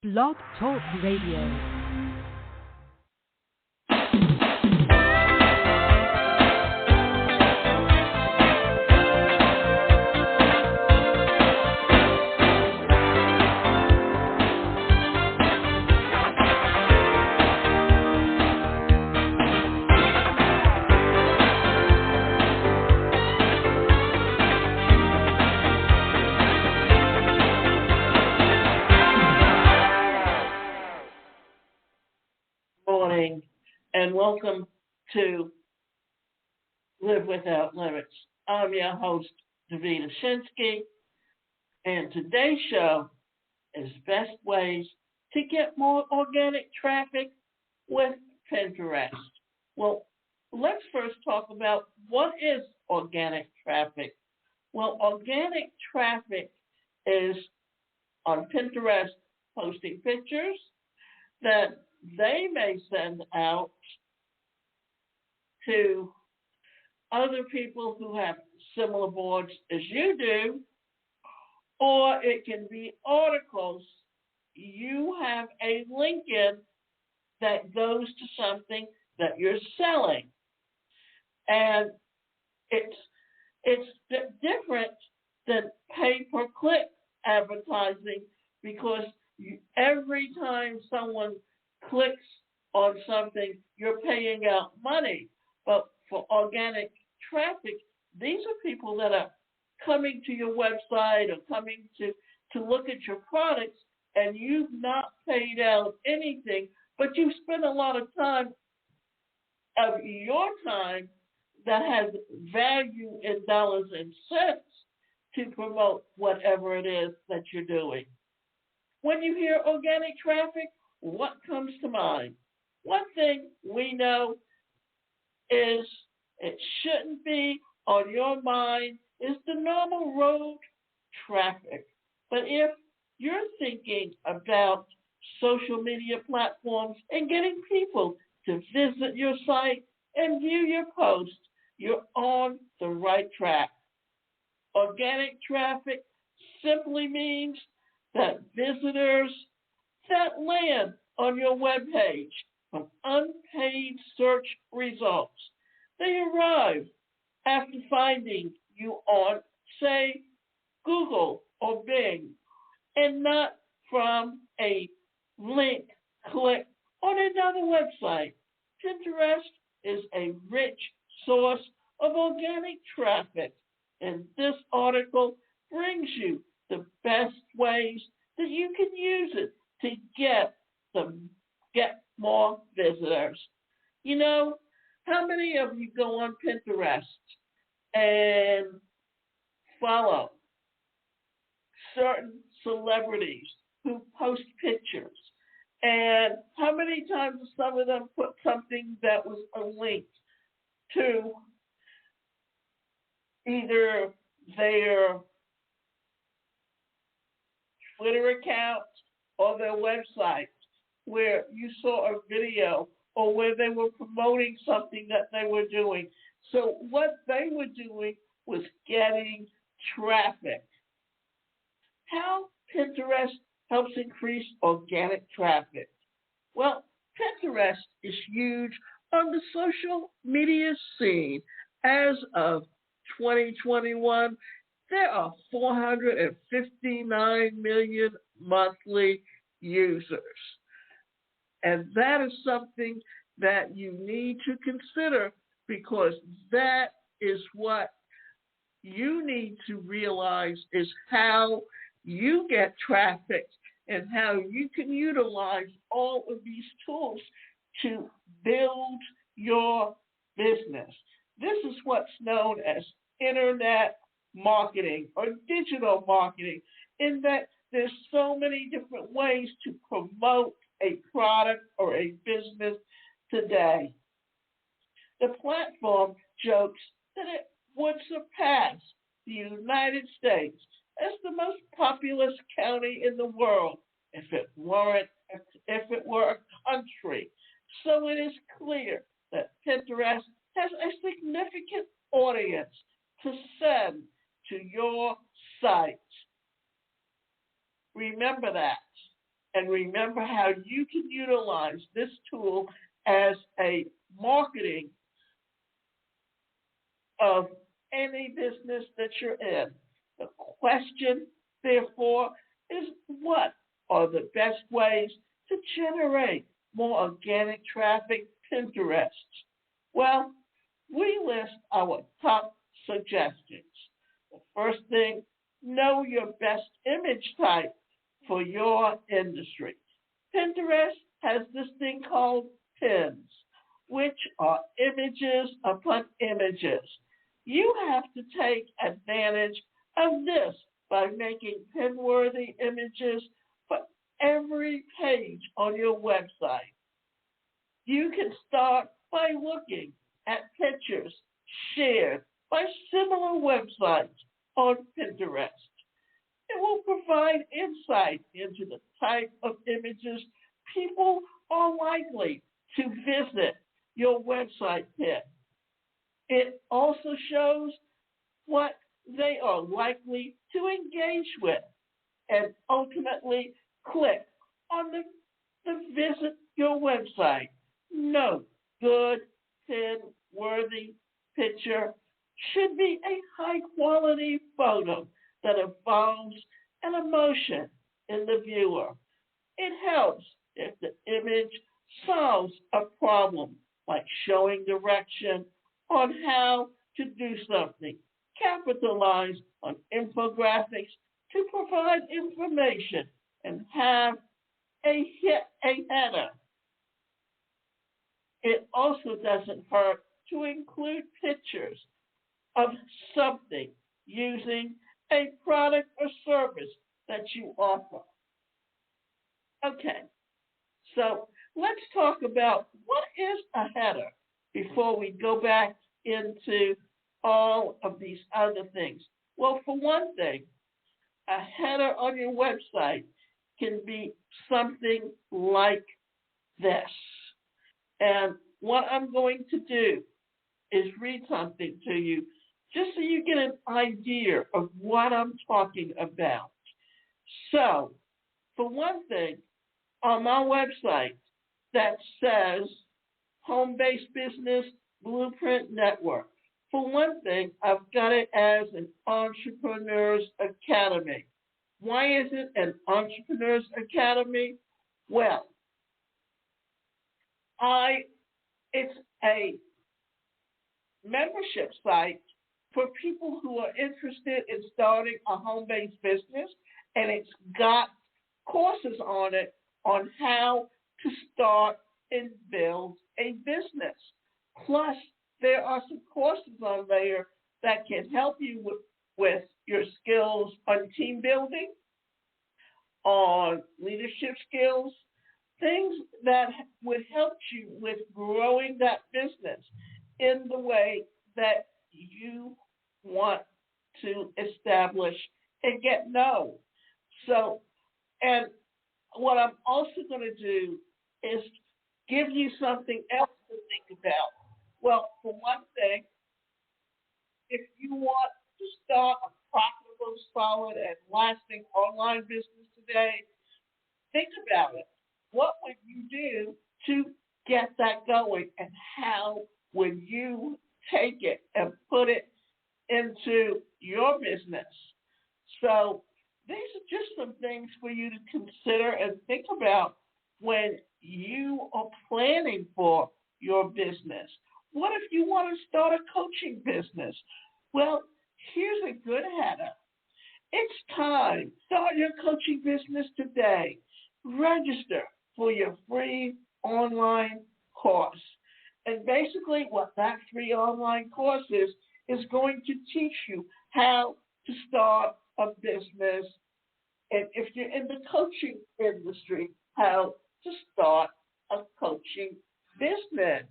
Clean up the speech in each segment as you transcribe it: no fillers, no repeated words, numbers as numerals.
Blog Talk Radio. Morning, and welcome to Live Without Limits. I'm your host, Davina Shinsky, and today's show is best ways to get more organic traffic with Pinterest. Well, let's first talk about what is organic traffic. Well, organic traffic is on Pinterest posting pictures that they may send out to other people who have similar boards as you do, or it can be articles you have a link in that goes to something that you're selling. And it's different than pay-per-click advertising because every time someone clicks on something, you're paying out money. But for organic traffic, these are people that are coming to your website or coming to look at your products, and you've not paid out anything, but you've spent a lot of time of your time that has value in dollars and cents to promote whatever it is that you're doing. When you hear organic traffic, what comes to mind? One thing we know is it shouldn't be on your mind is the normal road traffic. But if you're thinking about social media platforms and getting people to visit your site and view your posts, you're on the right track. Organic traffic simply means that visitors that land on your webpage from unpaid search results, they arrive after finding you on, say, Google or Bing, and not from a link click on another website. Pinterest is a rich source of organic traffic, and this article brings you the best ways that you can use it to get more visitors. You know, how many of you go on Pinterest and follow certain celebrities who post pictures? And how many times some of them put something that was a link to either their Twitter account or their website, where you saw a video or where they were promoting something that they were doing. So what they were doing was getting traffic. How Pinterest helps increase organic traffic? Well, Pinterest is huge on the social media scene. As of 2021, there are 459 million monthly users. And that is something that you need to consider, because that is what you need to realize is how you get traffic and how you can utilize all of these tools to build your business. This is what's known as internet marketing or digital marketing, in that there's so many different ways to promote a product or a business today. The platform jokes that it would surpass the United States as the most populous county in the world if it were a country. So it is clear that Pinterest has a significant audience to send to your site. Remember that. And remember how you can utilize this tool as a marketing of any business that you're in. The question, therefore, is what are the best ways to generate more organic traffic Pinterest? Well, we list our top suggestions. The first thing, know your best image type for your industry. Pinterest has this thing called pins, which are images upon images. You have to take advantage of this by making pin-worthy images for every page on your website. You can start by looking at pictures shared by similar websites on Pinterest. It will provide insight into the type of images people are likely to visit your website pin. It also shows what they are likely to engage with and ultimately click on the visit your website. Note, good, pin-worthy picture should be a high-quality photo that evokes an emotion in the viewer. It helps if the image solves a problem, like showing direction on how to do something. Capitalize on infographics to provide information and have a header. It also doesn't hurt to include pictures of something using a product or service that you offer. Okay, so let's talk about what is a header before we go back into all of these other things. Well, for one thing, a header on your website can be something like this. And what I'm going to do is read something to you just so you get an idea of what I'm talking about. So, for one thing, on my website that says Home-Based Business Blueprint Network. For one thing, I've got it as an Entrepreneur's Academy. Why is it an Entrepreneur's Academy? Well, it's a membership site for people who are interested in starting a home-based business, and it's got courses on it on how to start and build a business. Plus, there are some courses on there that can help you with your skills on team building, on leadership skills, things that would help you with growing that business in the way that you want to establish and get known. So, and what I'm also going to do is give you something else to think about. Well, for one thing, if you want to start a profitable, solid, and lasting online business today, think about it. What would you do to get that going, and how would you take it and put it into your business? So these are just some things for you to consider and think about when you are planning for your business. What if you want to start a coaching business? Well, here's a good header. It's time. Start your coaching business today. Register for your free online course. And basically what that free online course is going to teach you how to start a business. And if you're in the coaching industry, how to start a coaching business.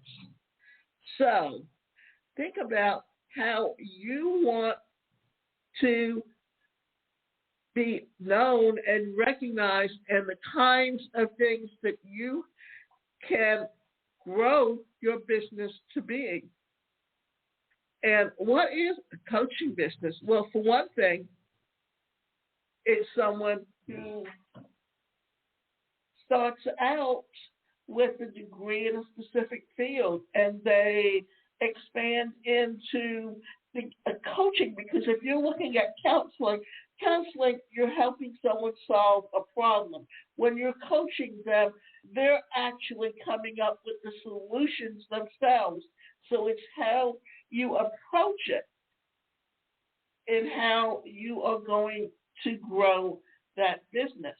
So think about how you want to be known and recognized and the kinds of things that you can grow your business to be. And what is a coaching business? Well, for one thing, it's someone who starts out with a degree in a specific field, and they expand into coaching, because if you're looking at counseling, you're helping someone solve a problem. When you're coaching them, they're actually coming up with the solutions themselves. So it's how you approach it and how you are going to grow that business.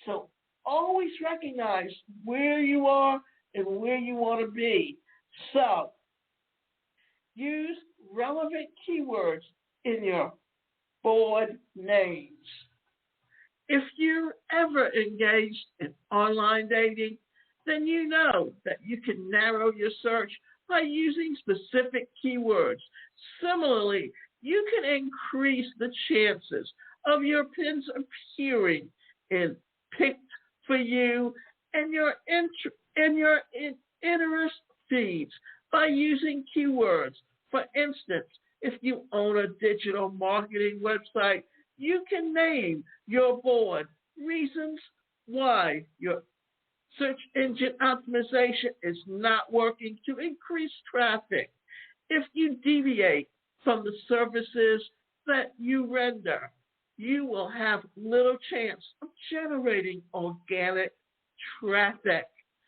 So always recognize where you are and where you want to be. So use relevant keywords in your board names. If you're ever engaged in online dating, then you know that you can narrow your search by using specific keywords. Similarly, you can increase the chances of your pins appearing in Picked for You and your interest feeds by using keywords. For instance, if you own a digital marketing website, you can name your board reasons why your search engine optimization is not working to increase traffic. If you deviate from the services that you render, you will have little chance of generating organic traffic.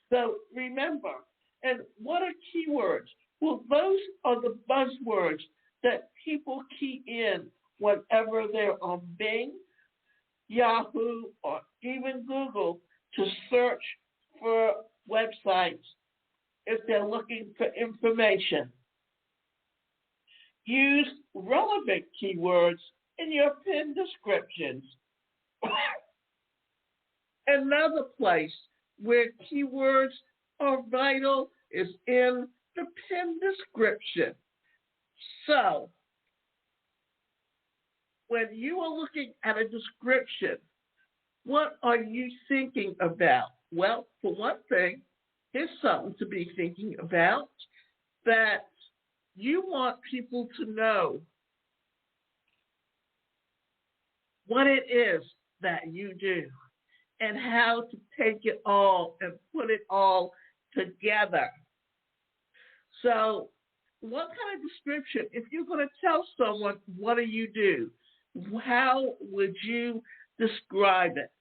So remember, and what are keywords? Well, those are the buzzwords that people key in whenever they're on Bing, Yahoo, or even Google to search for websites if they're looking for information. Use relevant keywords in your pin descriptions. Another place where keywords are vital is in the pin description. So, when you are looking at a description, what are you thinking about? Well, for one thing, here's something to be thinking about, that you want people to know what it is that you do and how to take it all and put it all together. So what kind of description, if you're going to tell someone what do you do, how would you describe it?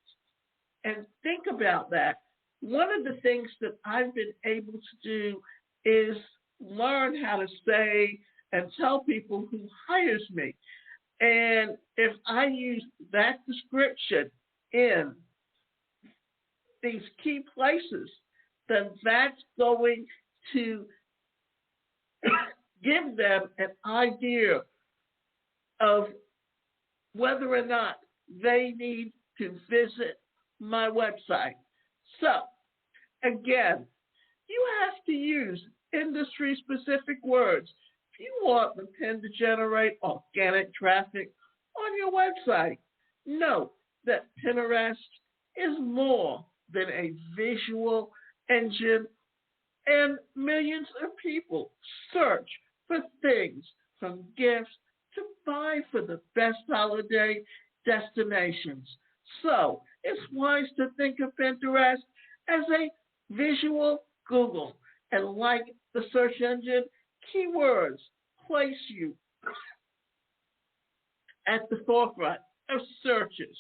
And think about that. One of the things that I've been able to do is learn how to say and tell people who hires me. And if I use that description in these key places, then that's going to give them an idea of whether or not they need to visit my website. So, again, you have to use industry-specific words if you want the pin to generate organic traffic on your website. Note that Pinterest is more than a visual engine, and millions of people search for things from gifts to buy for the best holiday destinations. So it's wise to think of Pinterest as a visual Google, and like the search engine, keywords place you at the forefront of searches.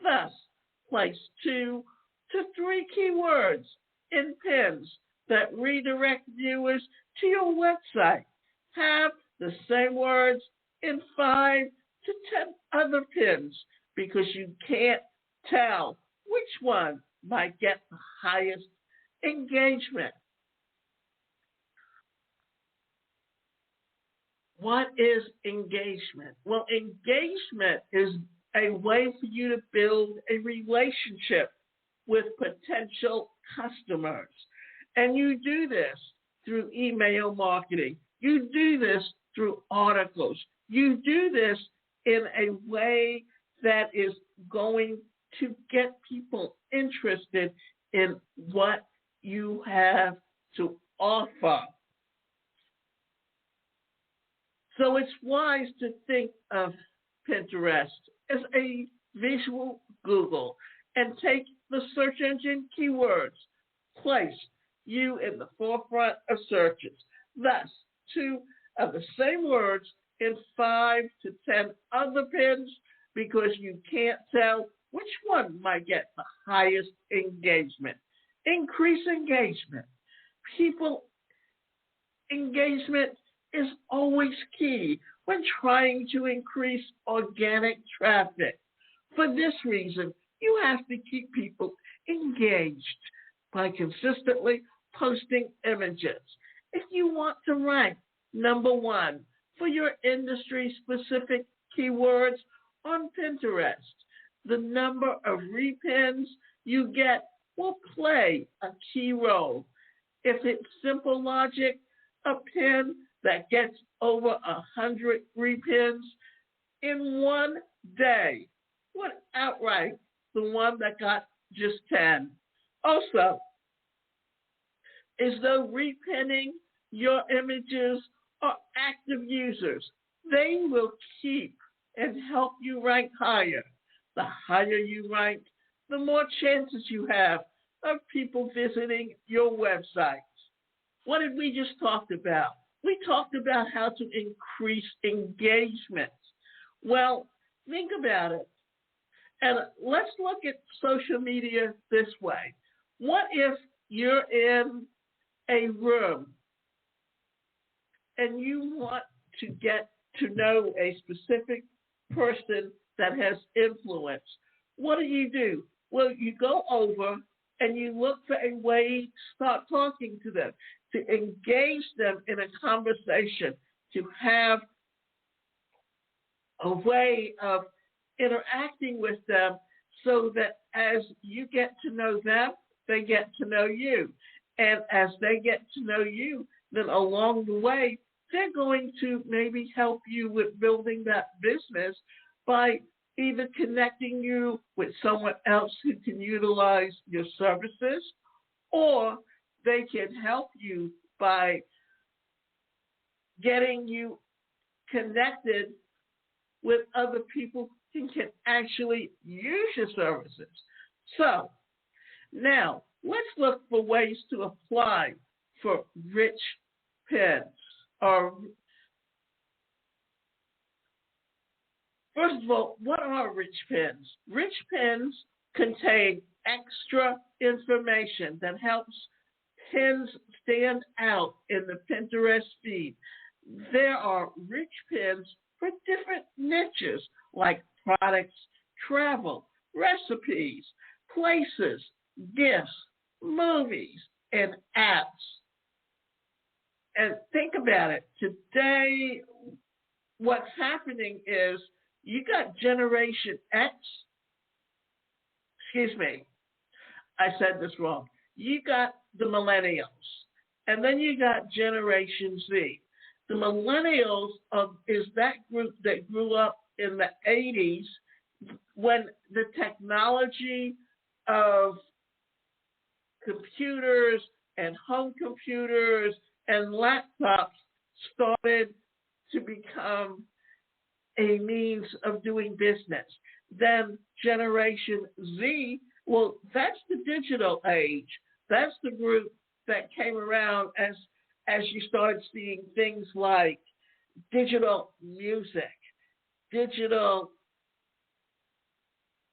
Thus, place 2 to 3 keywords in pins that redirect viewers to your website. Have the same words in 5 to 10 other pins, because you can't tell which one might get the highest engagement. What is engagement? Well, engagement is a way for you to build a relationship with potential customers. And you do this through email marketing. You do this through articles. You do this in a way that is going to get people interested in what you have to offer. So it's wise to think of Pinterest as a visual Google and take the search engine keywords place you in the forefront of searches. Thus, two of the same words in 5 to 10 other pins because you can't tell which one might get the highest engagement. Increase engagement. People engagement is always key when trying to increase organic traffic. For this reason, you have to keep people engaged by consistently posting images. If you want to rank number one for your industry-specific keywords on Pinterest, the number of repins you get will play a key role. If it's simple logic, a pin that gets over 100 repins in one day would outrank the one that got just 10. Also, as though repinning your images are active users, they will keep and help you rank higher. The higher you rank, the more chances you have of people visiting your websites. What did we just talk about? We talked about how to increase engagement. Well, think about it. And let's look at social media this way. What if you're in a room and you want to get to know a specific person that has influence? What do? Well, you go over and you look for a way to start talking to them, to engage them in a conversation, to have a way of interacting with them so that as you get to know them, they get to know you. And as they get to know you, then along the way, they're going to maybe help you with building that business by either connecting you with someone else who can utilize your services, or they can help you by getting you connected with other people who can actually use your services. So now let's look for ways to apply for rich pins. First of all, what are rich pins? Rich pins contain extra information that helps pins stand out in the Pinterest feed. There are rich pins for different niches like products, travel, recipes, places, gifts, movies, and apps. And think about it. Today, what's happening is you got Generation X. Excuse me, I said this wrong. You got the Millennials, and then you got Generation Z. The Millennials is that group that grew up in the 80s when the technology of computers and home computers and laptops started to become a means of doing business. Then Generation Z, well, that's the digital age. That's the group that came around as you started seeing things like digital music, digital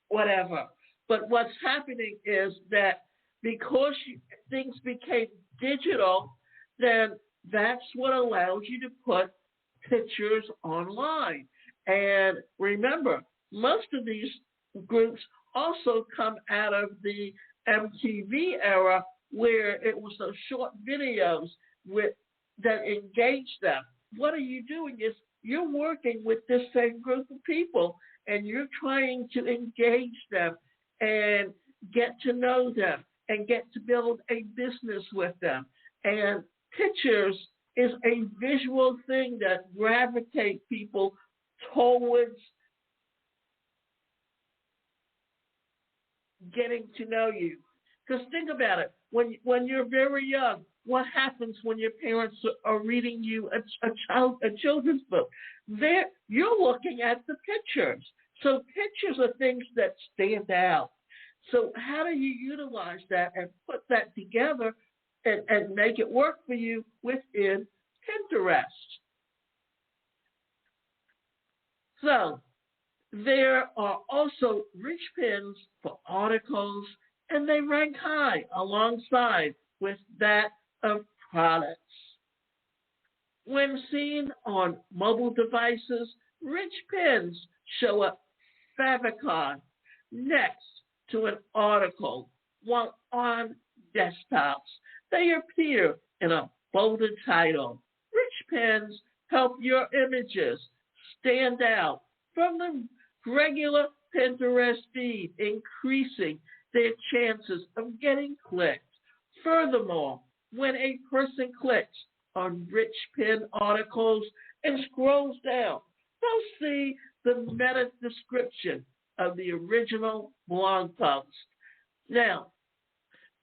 whatever. But what's happening is that because things became digital, then that's what allows you to put pictures online. And remember, most of these groups also come out of the MTV era, where it was those short videos that engage them. What are you doing is you're working with this same group of people, and you're trying to engage them and get to know them and get to build a business with them. And pictures is a visual thing that gravitates people towards getting to know you. Because think about it, when you're very young, what happens when your parents are reading you a children's book? You're looking at the pictures. So pictures are things that stand out. So how do you utilize that and put that together and make it work for you within Pinterest? So there are also rich pins for articles, and they rank high alongside with that of products. When seen on mobile devices, rich pins show up favicon next to an article, while on desktops, they appear in a bolded title. Rich pins help your images stand out from the regular Pinterest feed, increasing their chances of getting clicked. Furthermore, when a person clicks on rich pin articles and scrolls down, they'll see the meta description of the original blog post. Now,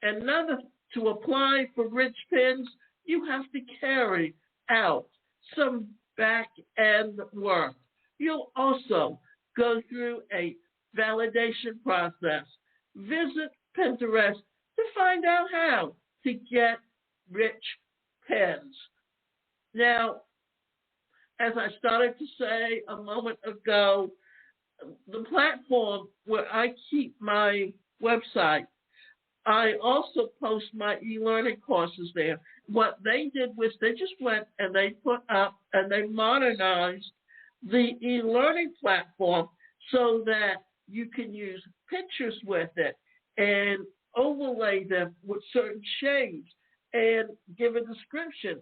to apply for rich pins, you have to carry out some back end work. You'll also go through a validation process. Visit Pinterest to find out how to get rich pins. Now, as I started to say a moment ago, the platform where I keep my website, I also post my e-learning courses there. What they did was they just went and they put up and they modernized the e-learning platform so that you can use pictures with it and overlay them with certain shades and give a description.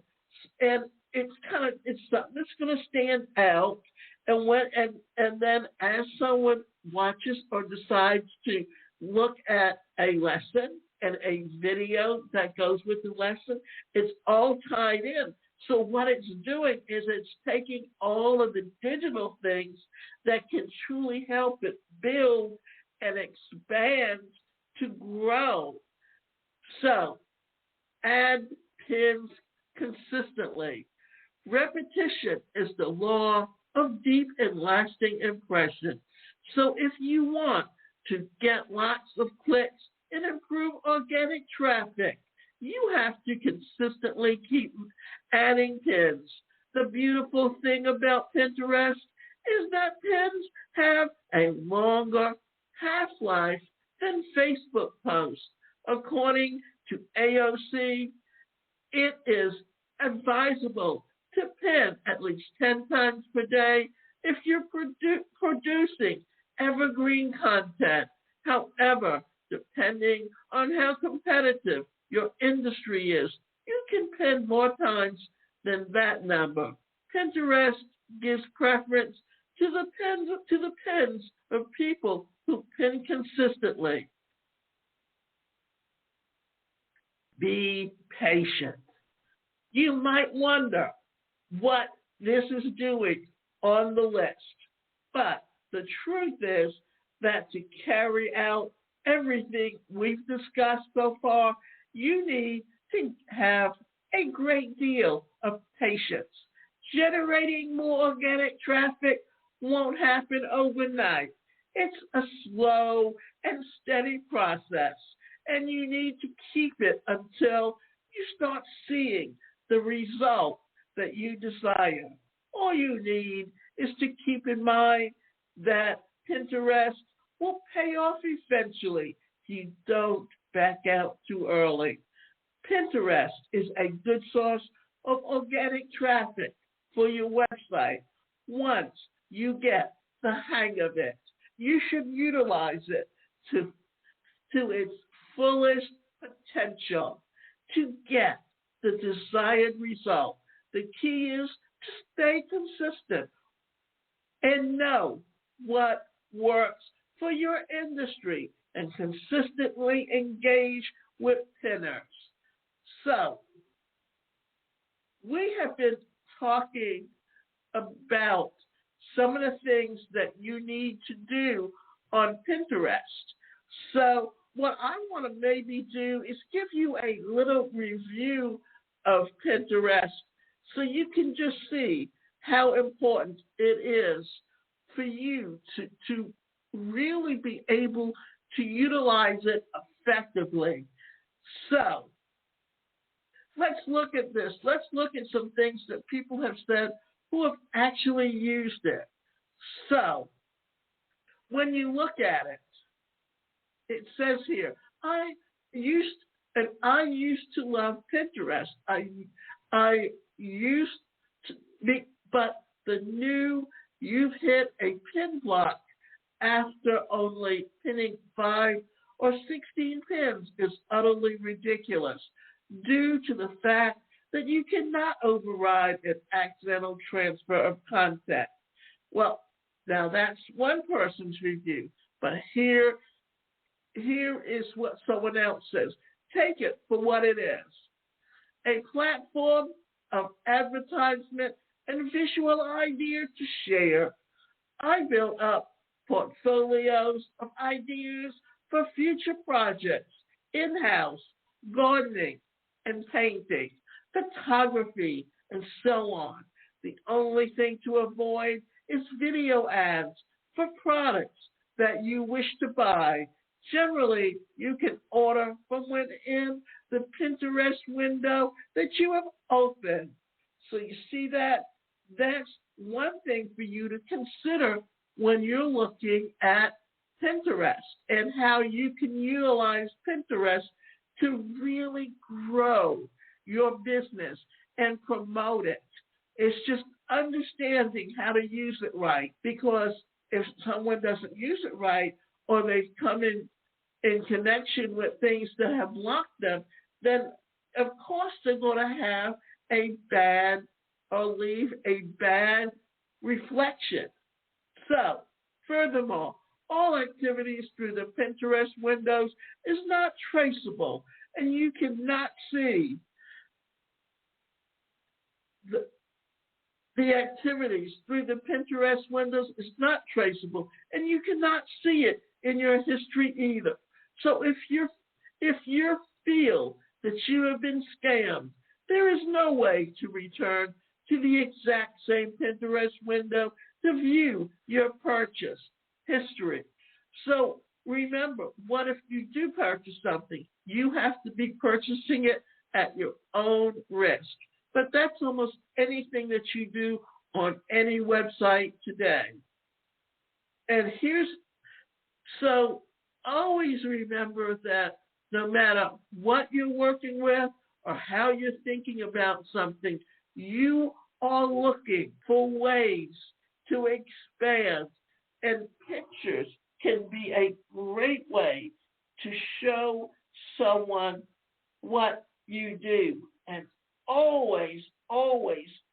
And it's something that's going to stand out. And then as someone watches or decides to look at a lesson and a video that goes with the lesson, it's all tied in. So what it's doing is it's taking all of the digital things that can truly help it build and expand to grow. So add pins consistently. Repetition is the law of deep and lasting impression. So if you want to get lots of clicks and improve organic traffic, you have to consistently keep adding pins. The beautiful thing about Pinterest is that pins have a longer half-life than Facebook posts. According to AOC, it is advisable to pin at least 10 times per day if you're producing evergreen content. However, depending on how competitive your industry is, you can pin more times than that number. Pinterest gives preference to the pins of people who pin consistently. Be patient. You might wonder what this is doing on the list, but the truth is that to carry out everything we've discussed so far, you need to have a great deal of patience. Generating more organic traffic won't happen overnight. It's a slow and steady process, and you need to keep it until you start seeing the result that you desire. All you need is to keep in mind that Pinterest will pay off eventually if you don't back out too early. Pinterest is a good source of organic traffic for your website. Once you get the hang of it, you should utilize it to its fullest potential to get the desired result. The key is to stay consistent and know what works for your industry and consistently engage with pinners. So, we have been talking about some of the things that you need to do on Pinterest. So, what I want to maybe do is give you a little review of Pinterest so you can just see how important it is for you to really be able to utilize it effectively. So let's look at this. Let's look at some things that people have said who have actually used it. So when you look at it, it says here, I used to love Pinterest. I used to be, but the new you've hit a pin block after only pinning 5 or 16 pins is utterly ridiculous due to the fact that you cannot override an accidental transfer of content. Well, now that's one person's review, but here is what someone else says. Take it for what it is. A platform of advertisement and visual idea to share. I built up portfolios of ideas for future projects, in-house, gardening and painting, photography, and so on. The only thing to avoid is video ads for products that you wish to buy. Generally, you can order from within the Pinterest window that you have opened. So you see that? That's one thing for you to consider when you're looking at Pinterest and how you can utilize Pinterest to really grow your business and promote it. It's just understanding how to use it right, because if someone doesn't use it right or they come in connection with things that have blocked them, then of course they're going to have a bad or leave a bad reflection. So, furthermore, all activities through the Pinterest windows is not traceable, and you cannot see the activities through the Pinterest windows is not traceable, and you cannot see it in your history either. So if you feel that you have been scammed, there is no way to return to the exact same Pinterest window to view your purchase history. So remember, what if you do purchase something? You have to be purchasing it at your own risk. But that's almost anything that you do on any website today. And so always remember that no matter what you're working with or how you're thinking about something, you are looking for ways to expand, and pictures can be a great way to show someone what you do. And always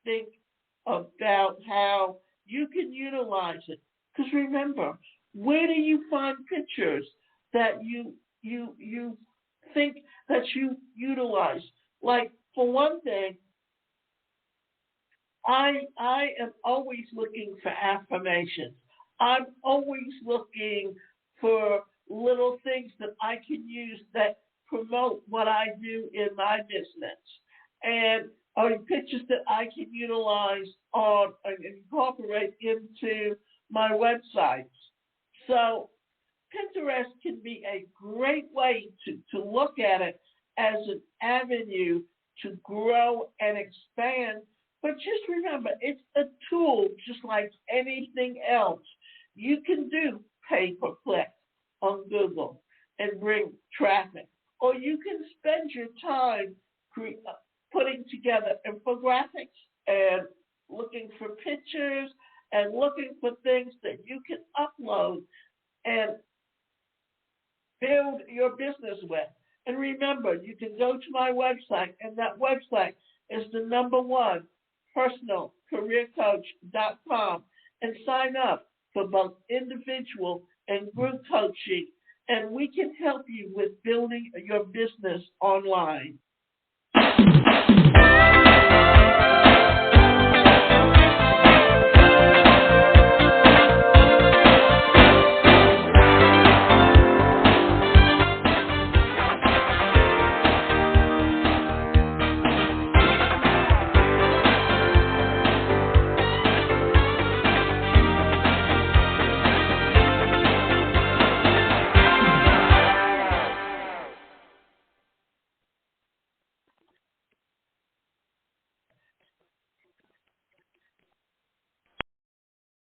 think about how you can utilize it. Because remember, where do you find pictures that you think that you utilize? Like, for one thing, I am always looking for affirmations. I'm always looking for little things that I can use that promote what I do in my business, and pictures that I can utilize on and incorporate into my websites. So Pinterest can be a great way to look at it as an avenue to grow and expand. But just remember, it's a tool just like anything else. You can do pay-per-click on Google and bring traffic, or you can spend your time putting together infographics and looking for pictures and looking for things that you can upload and build your business with. And remember, you can go to my website, and that website is the #1, personalcareercoach.com, and sign up for both individual and group coaching, and we can help you with building your business online.